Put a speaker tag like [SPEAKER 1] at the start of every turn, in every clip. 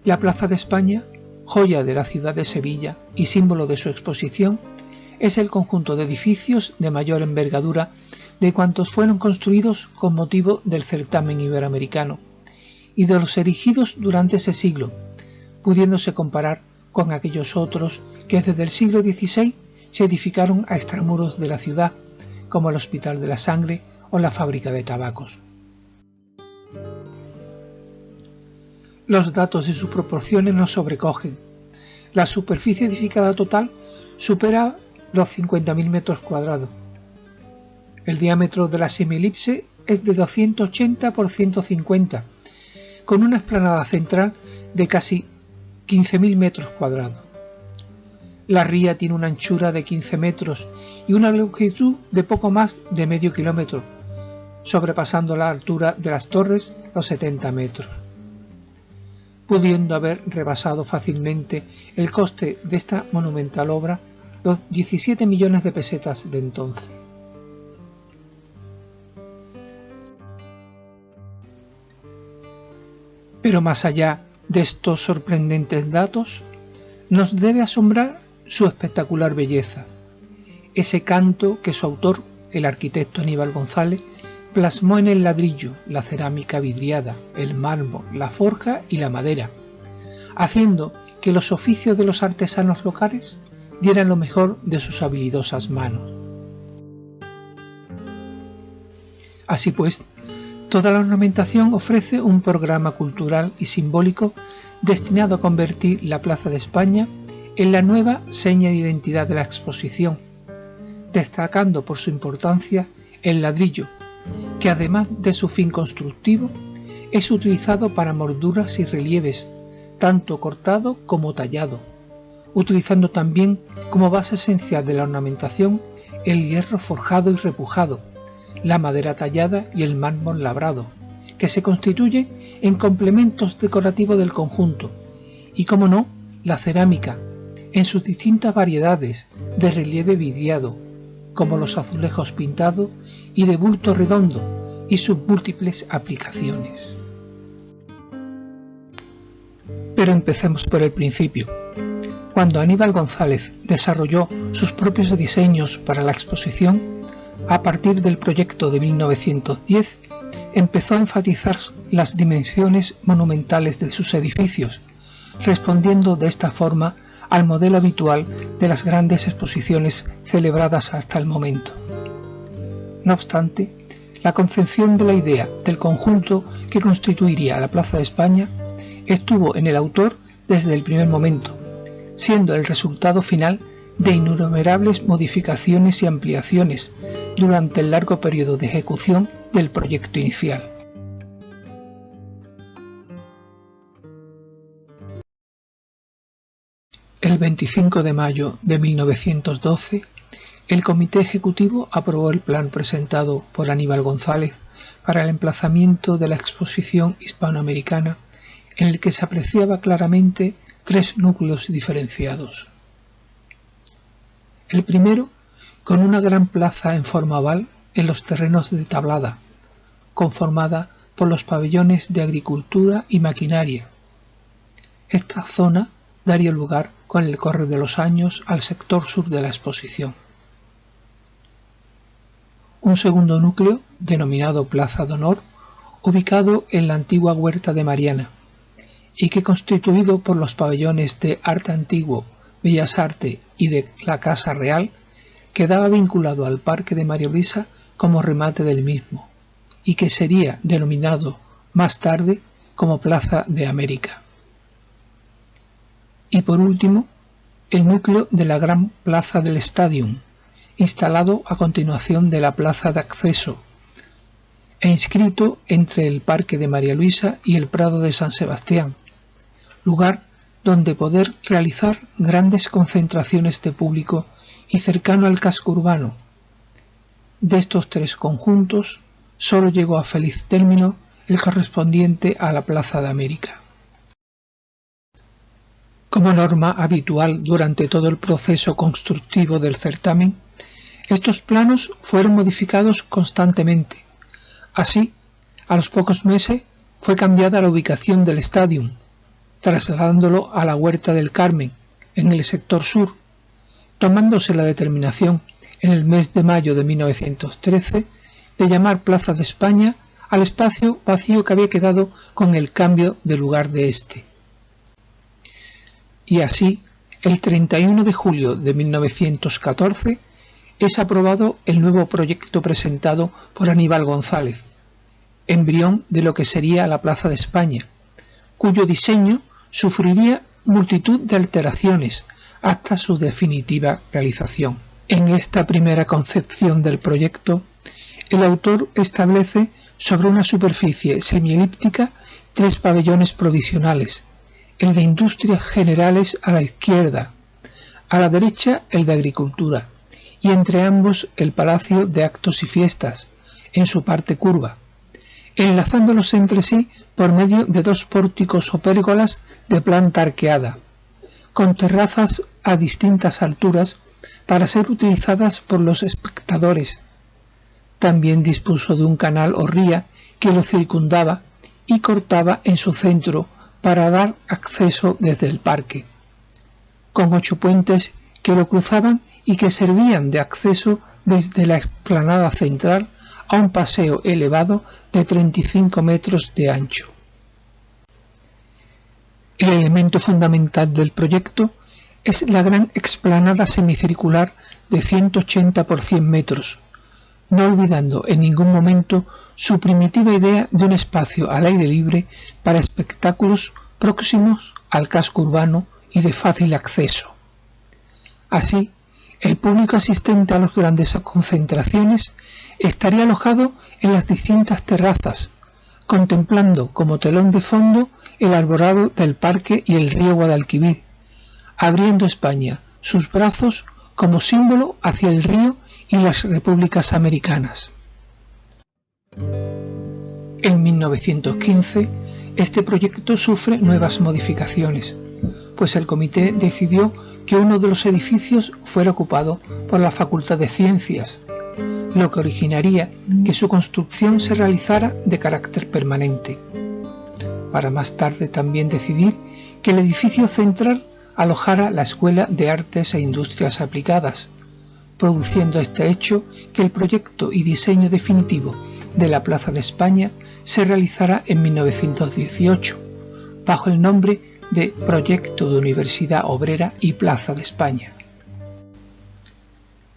[SPEAKER 1] La Plaza de España, joya de la ciudad de Sevilla y símbolo de su exposición, es el conjunto de edificios de mayor envergadura de cuantos fueron construidos con motivo del certamen iberoamericano y de los erigidos durante ese siglo, pudiéndose comparar con aquellos otros que desde el siglo XVI se edificaron a extramuros de la ciudad, como el Hospital de la Sangre o la fábrica de tabacos. Los datos y sus proporciones nos sobrecogen. La superficie edificada total supera los 50.000 metros cuadrados. El diámetro de la semielipse es de 280 por 150, con una explanada central de casi 15.000 metros cuadrados. La ría tiene una anchura de 15 metros y una longitud de poco más de medio kilómetro, sobrepasando la altura de las torres los 70 metros, pudiendo haber rebasado fácilmente el coste de esta monumental obra los 17 millones de pesetas de entonces. Pero más allá de estos sorprendentes datos, nos debe asombrar su espectacular belleza, ese canto que su autor, el arquitecto Aníbal González, plasmó en el ladrillo, la cerámica vidriada, el mármol, la forja y la madera, haciendo que los oficios de los artesanos locales dieran lo mejor de sus habilidosas manos. Así pues, toda la ornamentación ofrece un programa cultural y simbólico destinado a convertir la Plaza de España en la nueva seña de identidad de la exposición, destacando por su importancia el ladrillo, que además de su fin constructivo, es utilizado para molduras y relieves, tanto cortado como tallado, utilizando también como base esencial de la ornamentación el hierro forjado y repujado, la madera tallada y el mármol labrado, que se constituye en complementos decorativos del conjunto, y como no, la cerámica, en sus distintas variedades de relieve vidriado, como los azulejos pintados y de bulto redondo, y sus múltiples aplicaciones. Pero empecemos por el principio. Cuando Aníbal González desarrolló sus propios diseños para la exposición, a partir del proyecto de 1910, empezó a enfatizar las dimensiones monumentales de sus edificios, respondiendo de esta forma al modelo habitual de las grandes exposiciones celebradas hasta el momento. No obstante, la concepción de la idea del conjunto que constituiría la Plaza de España estuvo en el autor desde el primer momento, siendo el resultado final de innumerables modificaciones y ampliaciones durante el largo periodo de ejecución del proyecto inicial. El 25 de mayo de 1912, el Comité Ejecutivo aprobó el plan presentado por Aníbal González para el emplazamiento de la exposición hispanoamericana, en el que se apreciaba claramente tres núcleos diferenciados. El primero, con una gran plaza en forma oval en los terrenos de tablada, conformada por los pabellones de agricultura y maquinaria. Esta zona daría lugar, con el correr de los años, al sector sur de la exposición. Un segundo núcleo, denominado Plaza de Honor, ubicado en la antigua Huerta de Mariana, y que constituido por los pabellones de Arte Antiguo, Bellas Artes y de la Casa Real, quedaba vinculado al Parque de María Luisa como remate del mismo, y que sería denominado más tarde como Plaza de América. Y por último, el núcleo de la gran plaza del Stadium, instalado a continuación de la plaza de acceso, e inscrito entre el Parque de María Luisa y el Prado de San Sebastián, lugar donde poder realizar grandes concentraciones de público y cercano al casco urbano. De estos tres conjuntos, solo llegó a feliz término el correspondiente a la Plaza de América. Como norma habitual durante todo el proceso constructivo del certamen, estos planos fueron modificados constantemente. Así, a los pocos meses fue cambiada la ubicación del Stadium, trasladándolo a la Huerta del Carmen, en el sector sur, tomándose la determinación en el mes de mayo de 1913 de llamar Plaza de España al espacio vacío que había quedado con el cambio de lugar de este. Y así, el 31 de julio de 1914 es aprobado el nuevo proyecto presentado por Aníbal González, embrión de lo que sería la Plaza de España, cuyo diseño sufriría multitud de alteraciones hasta su definitiva realización. En esta primera concepción del proyecto, el autor establece sobre una superficie semielíptica 3 pabellones provisionales, el de Industrias Generales a la izquierda, a la derecha el de Agricultura, y entre ambos el Palacio de Actos y Fiestas, en su parte curva, enlazándolos entre sí por medio de 2 pórticos o pérgolas de planta arqueada, con terrazas a distintas alturas para ser utilizadas por los espectadores. También dispuso de un canal o ría que lo circundaba y cortaba en su centro para dar acceso desde el parque, con 8 puentes que lo cruzaban y que servían de acceso desde la explanada central a un paseo elevado de 35 metros de ancho. El elemento fundamental del proyecto es la gran explanada semicircular de 180 por 100 metros, no olvidando en ningún momento su primitiva idea de un espacio al aire libre para espectáculos próximos al casco urbano y de fácil acceso. Así, el público asistente a las grandes concentraciones estaría alojado en las distintas terrazas, contemplando como telón de fondo el arborado del parque y el río Guadalquivir, abriendo España sus brazos como símbolo hacia el río y las repúblicas americanas. En 1915, este proyecto sufre nuevas modificaciones, pues el comité decidió que uno de los edificios fuera ocupado por la Facultad de Ciencias, lo que originaría que su construcción se realizara de carácter permanente, para más tarde también decidir que el edificio central alojara la Escuela de Artes e Industrias Aplicadas, produciendo este hecho que el proyecto y diseño definitivo de la Plaza de España se realizara en 1918, bajo el nombre de Proyecto de Universidad Obrera y Plaza de España.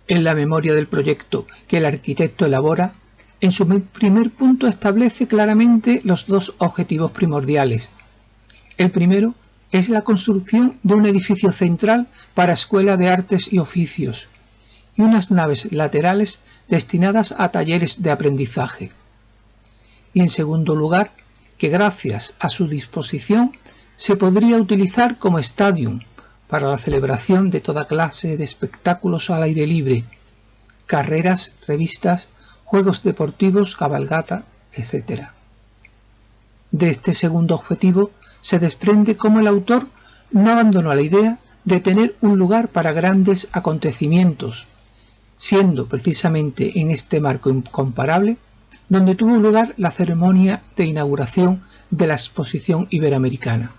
[SPEAKER 1] En la memoria del proyecto que el arquitecto elabora, en su primer punto establece claramente los 2 objetivos primordiales. El primero es la construcción de un edificio central para Escuela de Artes y Oficios, y unas naves laterales destinadas a talleres de aprendizaje. Y en segundo lugar, que gracias a su disposición se podría utilizar como stadium para la celebración de toda clase de espectáculos al aire libre, carreras, revistas, juegos deportivos, cabalgata, etc. De este segundo objetivo se desprende cómo el autor no abandonó la idea de tener un lugar para grandes acontecimientos, siendo precisamente en este marco incomparable donde tuvo lugar la ceremonia de inauguración de la Exposición Iberoamericana.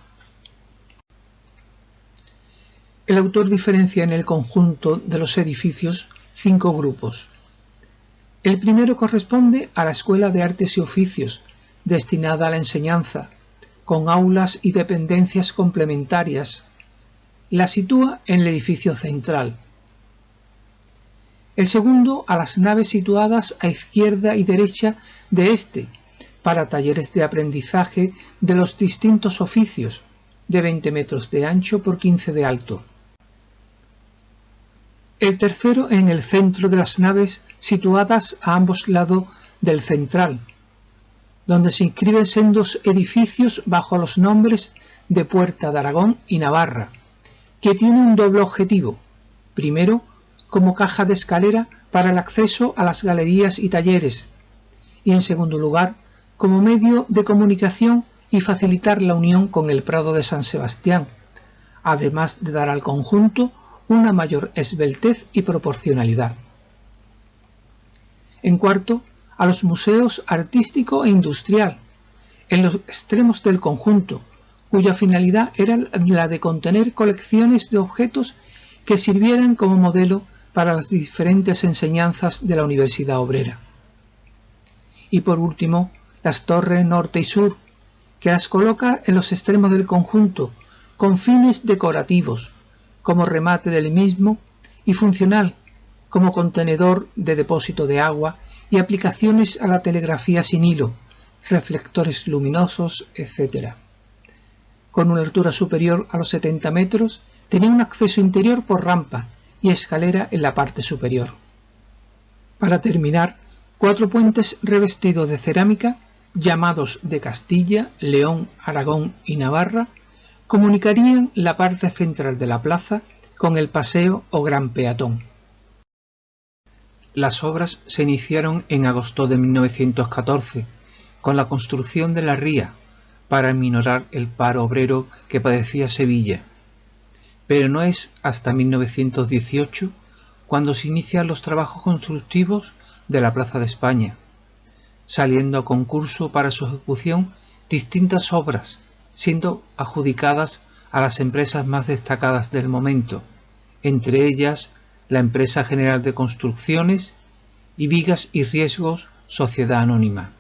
[SPEAKER 1] El autor diferencia en el conjunto de los edificios 5 grupos. El primero corresponde a la Escuela de Artes y Oficios, destinada a la enseñanza, con aulas y dependencias complementarias. La sitúa en el edificio central. El segundo a las naves situadas a izquierda y derecha de este, para talleres de aprendizaje de los distintos oficios, de 20 metros de ancho por 15 de alto. El tercero en el centro de las naves situadas a ambos lados del central, donde se inscriben sendos edificios bajo los nombres de Puerta de Aragón y Navarra, que tiene un doble objetivo. Primero, como caja de escalera para el acceso a las galerías y talleres, y en segundo lugar, como medio de comunicación y facilitar la unión con el Prado de San Sebastián, además de dar al conjunto una mayor esbeltez y proporcionalidad. En cuarto, a los museos artístico e industrial, en los extremos del conjunto, cuya finalidad era la de contener colecciones de objetos que sirvieran como modelo para las diferentes enseñanzas de la Universidad Obrera. Y por último, las torres norte y sur, que las coloca en los extremos del conjunto, con fines decorativos, como remate del mismo, y funcional, como contenedor de depósito de agua y aplicaciones a la telegrafía sin hilo, reflectores luminosos, etc. Con una altura superior a los 70 metros, tenía un acceso interior por rampa y escalera en la parte superior. Para terminar, 4 puentes revestidos de cerámica, llamados de Castilla, León, Aragón y Navarra, comunicarían la parte central de la plaza con el paseo o gran peatón. Las obras se iniciaron en agosto de 1914, con la construcción de la ría, para minorar el paro obrero que padecía Sevilla. Pero no es hasta 1918 cuando se inician los trabajos constructivos de la Plaza de España, saliendo a concurso para su ejecución distintas obras, siendo adjudicadas a las empresas más destacadas del momento, entre ellas la Empresa General de Construcciones y Vigas y Riesgos, Sociedad Anónima.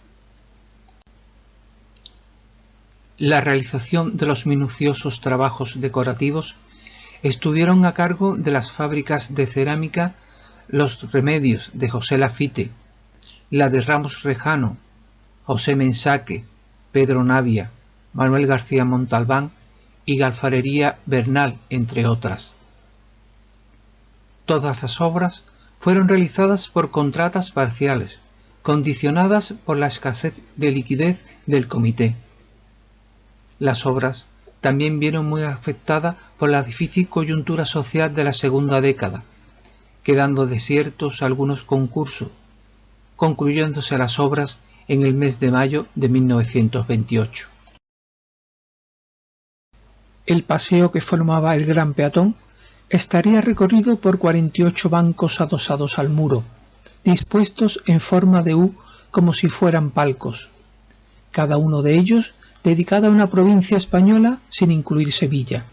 [SPEAKER 1] La realización de los minuciosos trabajos decorativos estuvieron a cargo de las fábricas de cerámica Los Remedios de José Lafite, la de Ramos Rejano, José Mensaque, Pedro Navia, Manuel García Montalbán y Galfarería Bernal, entre otras. Todas las obras fueron realizadas por contratas parciales, condicionadas por la escasez de liquidez del comité. Las obras también vieron muy afectada por la difícil coyuntura social de la segunda década, quedando desiertos algunos concursos, concluyéndose las obras en el mes de mayo de 1928. El paseo que formaba el gran peatón estaría recorrido por 48 bancos adosados al muro, dispuestos en forma de U como si fueran palcos, cada uno de ellos dedicado a una provincia española sin incluir Sevilla.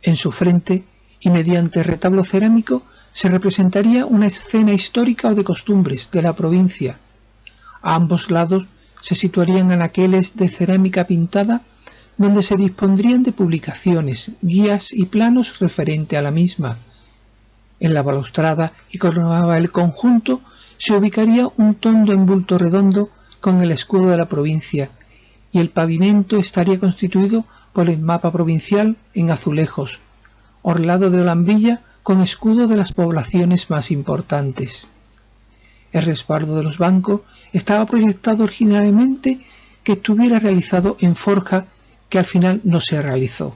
[SPEAKER 1] En su frente, y mediante retablo cerámico, se representaría una escena histórica o de costumbres de la provincia. A ambos lados se situarían anaqueles de cerámica pintada donde se dispondrían de publicaciones, guías y planos referente a la misma. En la balaustrada que coronaba el conjunto se ubicaría un tondo en bulto redondo con el escudo de la provincia, y el pavimento estaría constituido por el mapa provincial en azulejos, orlado de olambilla con escudo de las poblaciones más importantes. El respaldo de los bancos estaba proyectado originalmente que estuviera realizado en forja, que al final no se realizó.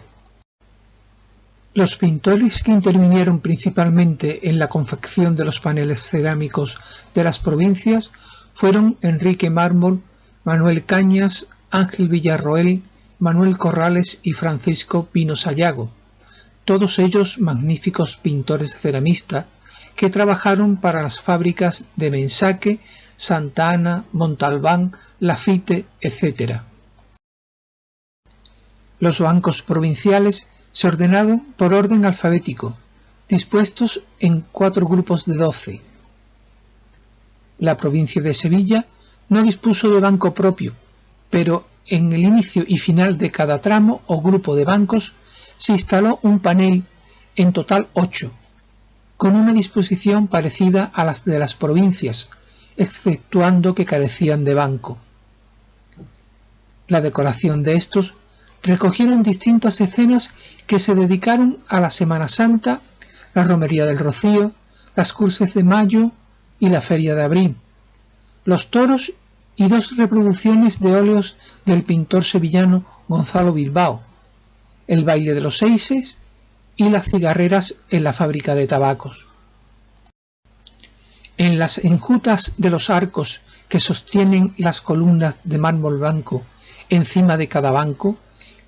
[SPEAKER 1] Los pintores que intervinieron principalmente en la confección de los paneles cerámicos de las provincias fueron Enrique Mármol, Manuel Cañas, Ángel Villarroel, Manuel Corrales y Francisco Pino Sayago, todos ellos magníficos pintores ceramistas que trabajaron para las fábricas de Mensaque, Santa Ana, Montalbán, Lafite, etc. Los bancos provinciales se ordenaron por orden alfabético, dispuestos en 4 grupos de 12. La provincia de Sevilla no dispuso de banco propio, pero en el inicio y final de cada tramo o grupo de bancos se instaló un panel, en total 8, con una disposición parecida a las de las provincias, exceptuando que carecían de banco. La decoración de estos recogieron distintas escenas que se dedicaron a la Semana Santa, la Romería del Rocío, las Curses de Mayo y la Feria de Abril, los toros y 2 reproducciones de óleos del pintor sevillano Gonzalo Bilbao, el baile de los seises y las cigarreras en la fábrica de tabacos. En las enjutas de los arcos que sostienen las columnas de mármol blanco encima de cada banco,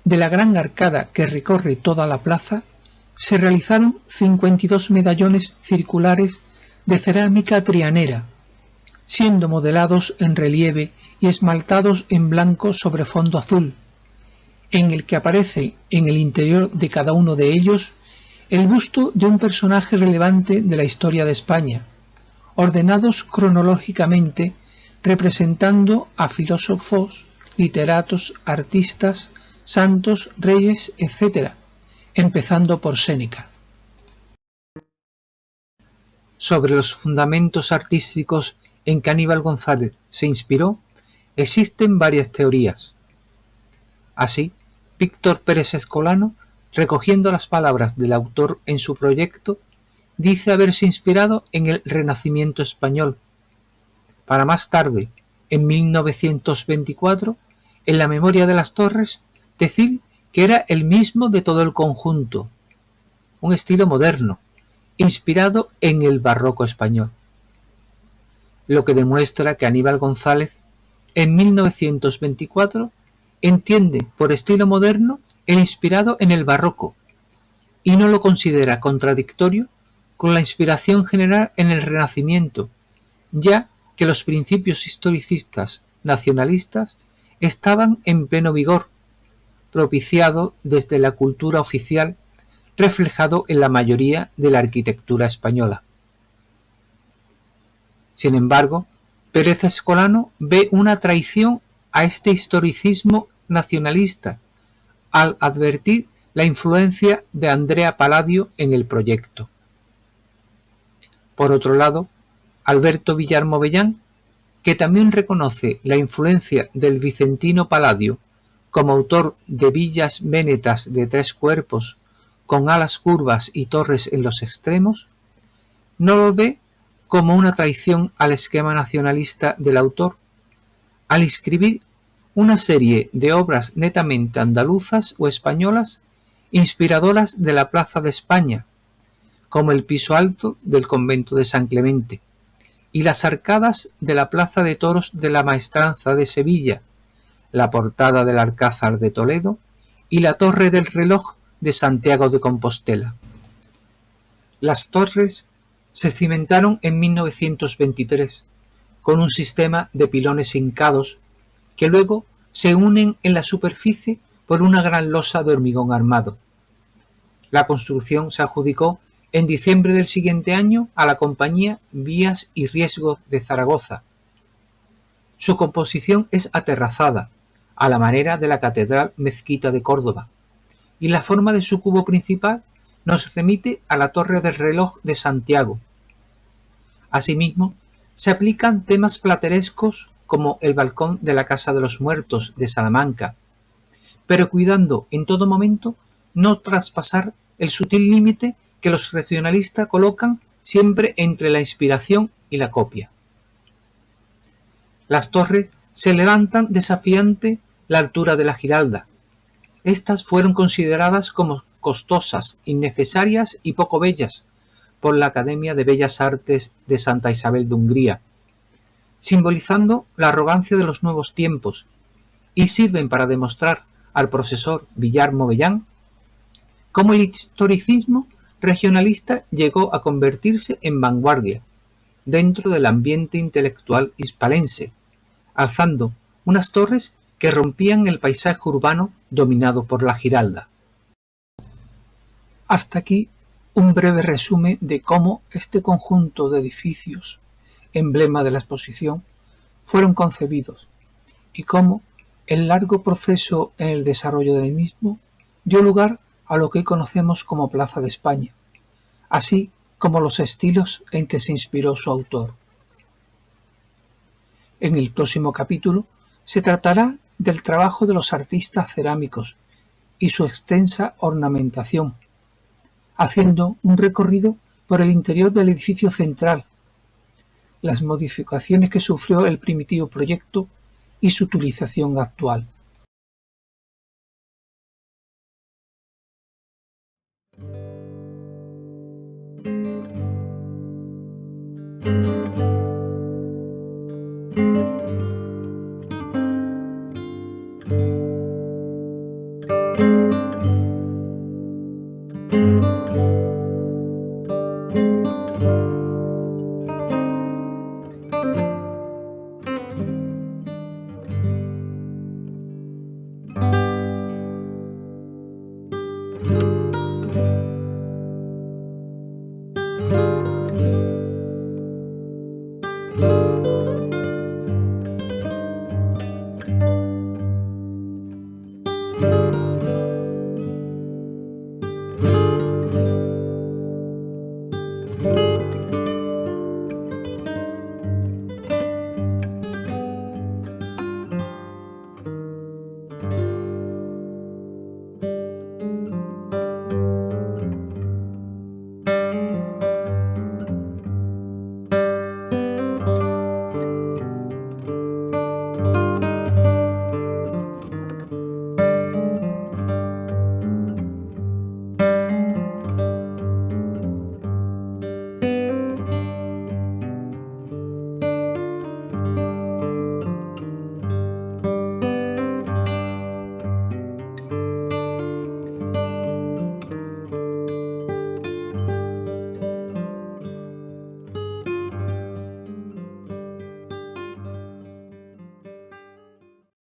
[SPEAKER 1] de la gran arcada que recorre toda la plaza, se realizaron 52 medallones circulares de cerámica trianera, siendo modelados en relieve y esmaltados en blanco sobre fondo azul, en el que aparece en el interior de cada uno de ellos el busto de un personaje relevante de la historia de España, ordenados cronológicamente representando a filósofos, literatos, artistas, santos, reyes, etc., empezando por Séneca. Sobre los fundamentos artísticos en que Aníbal González se inspiró, existen varias teorías. Así, Víctor Pérez Escolano, recogiendo las palabras del autor en su proyecto, dice haberse inspirado en el Renacimiento español, para más tarde, en 1924, en la memoria de las Torres, decir que era el mismo de todo el conjunto, un estilo moderno, inspirado en el barroco español. Lo que demuestra que Aníbal González, en 1924, entiende por estilo moderno el inspirado en el barroco, y no lo considera contradictorio con la inspiración general en el Renacimiento, ya que los principios historicistas nacionalistas estaban en pleno vigor, propiciado desde la cultura oficial, reflejado en la mayoría de la arquitectura española. Sin embargo, Pérez Escolano ve una traición a este historicismo nacionalista al advertir la influencia de Andrea Palladio en el proyecto. Por otro lado, Alberto Villar Movellán, que también reconoce la influencia del vicentino Palladio como autor de villas vénetas de 3 cuerpos con alas curvas y torres en los extremos, no lo ve como una traición al esquema nacionalista del autor, al inscribir una serie de obras netamente andaluzas o españolas inspiradoras de la Plaza de España, como el piso alto del convento de San Clemente y las arcadas de la Plaza de Toros de la Maestranza de Sevilla, la portada del Alcázar de Toledo y la Torre del Reloj de Santiago de Compostela. Las torres se cimentaron en 1923 con un sistema de pilones hincados que luego se unen en la superficie por una gran losa de hormigón armado. La construcción se adjudicó en diciembre del siguiente año a la compañía Vías y Riesgos de Zaragoza. Su composición es aterrazada, a la manera de la Catedral Mezquita de Córdoba, y la forma de su cubo principal nos remite a la Torre del Reloj de Santiago. Asimismo, se aplican temas platerescos como el balcón de la Casa de los Muertos de Salamanca, pero cuidando en todo momento no traspasar el sutil límite que los regionalistas colocan siempre entre la inspiración y la copia. Las torres se levantan desafiante la altura de la Giralda. Estas fueron consideradas como costosas, innecesarias y poco bellas por la Academia de Bellas Artes de Santa Isabel de Hungría, simbolizando la arrogancia de los nuevos tiempos, y sirven para demostrar al profesor Villar Movellán cómo el historicismo regionalista llegó a convertirse en vanguardia dentro del ambiente intelectual hispalense, alzando unas torres que rompían el paisaje urbano dominado por la Giralda. Hasta aquí un breve resumen de cómo este conjunto de edificios, emblema de la exposición, fueron concebidos y cómo el largo proceso en el desarrollo del mismo dio lugar a lo que hoy conocemos como Plaza de España, así como los estilos en que se inspiró su autor. En el próximo capítulo se tratará del trabajo de los artistas cerámicos y su extensa ornamentación, haciendo un recorrido por el interior del edificio central, las modificaciones que sufrió el primitivo proyecto y su utilización actual.